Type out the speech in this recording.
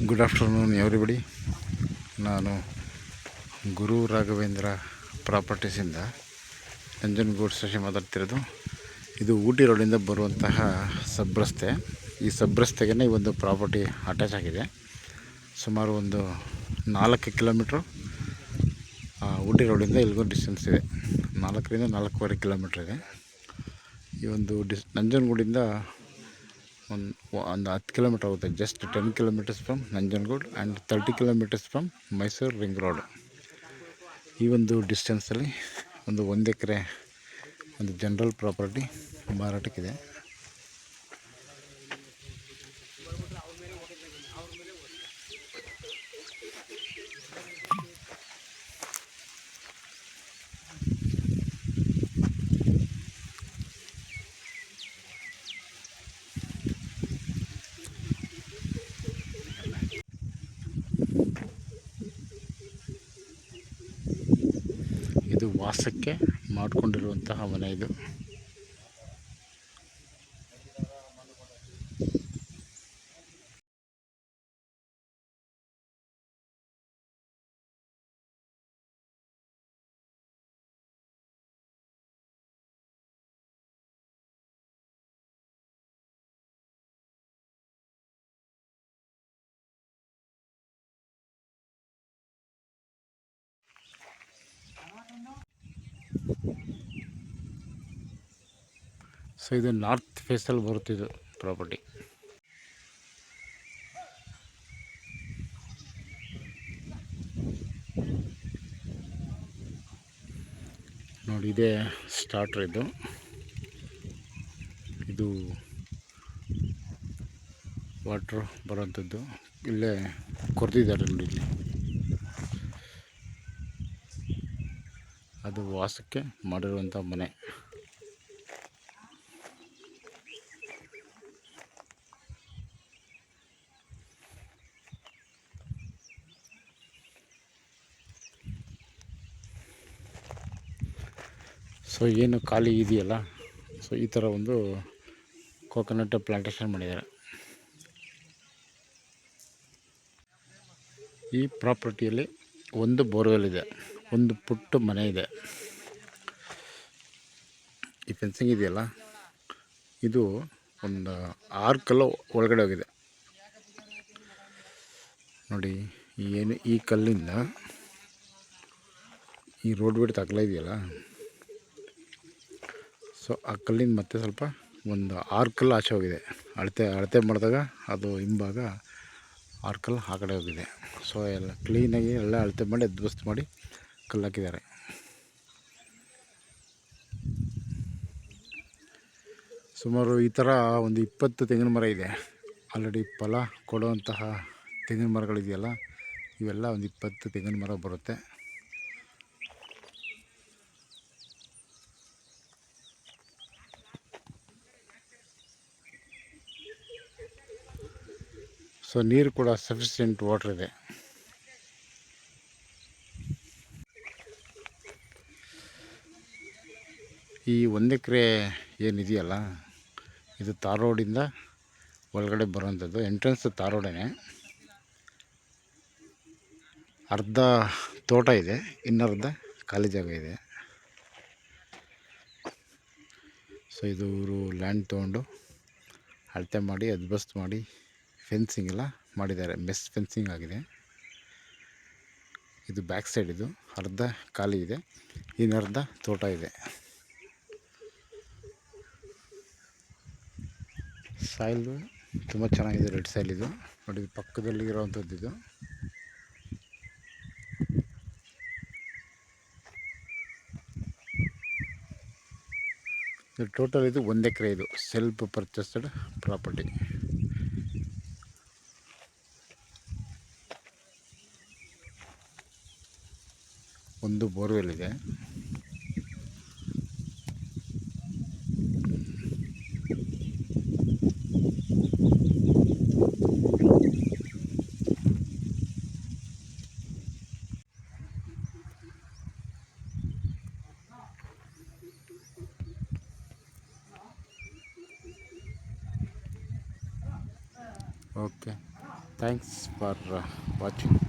Good afternoon everybody. ನಾನು Guru Raghavendra ಪ್ರಾಪರ್ಟೀಸಿಂದ Nanjangud station ಮಾತಾಡ್ತಿರೋದು. ಇದು ಊಟಿ ರೋಡಿಂದ ಬರುವಂತಹ ಸಬ್ ರಸ್ತೆ. ಈ ಸಬ್ ರಸ್ತೆಗೆ ಈ ಒಂದು ಪ್ರಾಪರ್ಟಿ ಅಟ್ಯಾಚ್ ಆಗಿದೆ. ಸುಮಾರು ಒಂದು 4 ಕಿಲೋಮೀಟ್ರು ಊಟಿ ರೋಡಿಂದ ಇಲ್ಲಿಗೂ ಡಿಸ್ಟೆನ್ಸ್ ಇದೆ. 4ರಿಂದ 4.5 ಕಿಲೋಮೀಟ್ರ್ ಇದೆ. ಈ ಒಂದು ನಂಜನಗೂಡಿಂದ ಒಂದು 10 ಕಿಲೋಮೀಟ್ರ್ ಆಗುತ್ತೆ. Just 10 kilometres from Nanjangud and 30 kilometres from Mysuru ring road. ಈ ಒಂದು ಡಿಸ್ಟೆನ್ಸಲ್ಲಿ ಒಂದು ಎಕರೆ ಒಂದು ಜನರಲ್ ಪ್ರಾಪರ್ಟಿ ಮಾರಾಟಕ್ಕಿದೆ. ಇದು ವಾಸಕ್ಕೆ ಮಾಡಿಕೊಂಡಿರುವಂತಹ ಮನೆ. ಇದು ಇದು ನಾರ್ತ್ ಫೇಸಲ್ಲಿ ಬರುತ್ತಿದ್ದು ಪ್ರಾಪರ್ಟಿ. ನೋಡಿ, ಇದೇ ಸ್ಟಾರ್ಟ್ರ್. ಇದು ವಾಟ್ರ್ ಬರೋಂಥದ್ದು. ಇಲ್ಲೇ ಕೊರೆದಿದ್ದಾರೆ ನೋಡಿ. ಇಲ್ಲಿ ಅದು ವಾಸಕ್ಕೆ ಮಾಡಿರುವಂಥ ಮನೆ. ಏನು ಖಾಲಿ ಇದೆಯಲ್ಲ, ಈ ಥರ ಒಂದು ಕೋಕೋನಟ್ ಪ್ಲಾಂಟೇಶನ್ ಮಾಡಿದ್ದಾರೆ. ಈ ಪ್ರಾಪರ್ಟಿಯಲ್ಲಿ ಒಂದು ಬೋರ್ವೆಲ್ ಇದೆ, ಒಂದು ಪುಟ್ಟ ಮನೆ ಇದೆ. ಈ ಫೆನ್ಸಿಂಗ್ ಇದೆಯಲ್ಲ, ಇದು ಒಂದು 6 ಕಲ್ಲು ಒಳಗಡೆ ಹೋಗಿದೆ ನೋಡಿ. ಈ ಕಲ್ಲಿಂದ ಈ ರೋಡ್ ಬಿಟ್ಟು ಅಗಲ ಇದೆಯಲ್ಲ, ಆ ಕಲ್ಲಿಂದ ಮತ್ತೆ ಸ್ವಲ್ಪ ಒಂದು 6 ಕಲ್ಲು ಆಚೆ ಹೋಗಿದೆ. ಅಳತೆ ಮಾಡಿದಾಗ ಅದು ಹಿಂಭಾಗ 6 ಕಲ್ಲು ಆ ಕಡೆ ಹೋಗಿದೆ. ಎಲ್ಲ ಕ್ಲೀನಾಗಿ ಎಲ್ಲ ಅಳತೆ ಮಾಡಿ ಅದ್ವಸ್ತು ಮಾಡಿ ಕಲ್ಲು ಹಾಕಿದ್ದಾರೆ. ಸುಮಾರು ಈ ಥರ ಒಂದು 20 ತೆಂಗಿನ ಮರ ಇದೆ. ಆಲ್ರೆಡಿ ಫಲ ಕೊಡುವಂತಹ ತೆಂಗಿನ ಮರಗಳಿದೆಯಲ್ಲ, ಇವೆಲ್ಲ ಒಂದು 20 ತೆಂಗಿನ ಮರ ಬರುತ್ತೆ. ನೀರು ಕೂಡ ಸಫಿಷಿಯೆಂಟ್ ವಾಟರ್ ಇದೆ. ಈ 1 ಎಕರೆ ಏನಿದೆಯಲ್ಲ, ಇದು ತಾರ್ ರೋಡಿಂದ ಒಳಗಡೆ ಬರುವಂಥದ್ದು. ಎಂಟ್ರೆನ್ಸ್ ತಾರ್ ರೋಡೇ. ಅರ್ಧ ತೋಟ ಇದೆ, ಇನ್ನರ್ಧ ಖಾಲಿ ಜಾಗ ಇದೆ. ಇವರು ಲ್ಯಾಂಡ್ ತೊಗೊಂಡು ಅಳತೆ ಮಾಡಿ ಅದ್ಬಸ್ತ್ ಮಾಡಿ ಫೆನ್ಸಿಂಗ್ ಎಲ್ಲ ಮಾಡಿದ್ದಾರೆ. ಮೆಸ್ ಫೆನ್ಸಿಂಗ್ ಆಗಿದೆ. ಇದು ಬ್ಯಾಕ್ ಸೈಡ್. ಇದು ಅರ್ಧ ಖಾಲಿ ಇದೆ, ಇನ್ನರ್ಧ ತೋಟ ಇದೆ. ಸಾಯಿಲ್ ತುಂಬ ಚೆನ್ನಾಗಿದೆ. ರೆಡ್ ಸಾಯಿಲ್ ಇದು ನೋಡಿ. ಪಕ್ಕದಲ್ಲಿ ಇರೋವಂಥದ್ದು ಇದು. ಟೋಟಲ್ ಇದು 1 ಎಕರೆ. ಇದು ಸೆಲ್ಫ್ ಪರ್ಚೇಸ್ಡ್ ಪ್ರಾಪರ್ಟಿ. ಒಂದು ಬೋರ್ವೆಲ್ ಇದೆ. ಓಕೆ. Thanks for watching.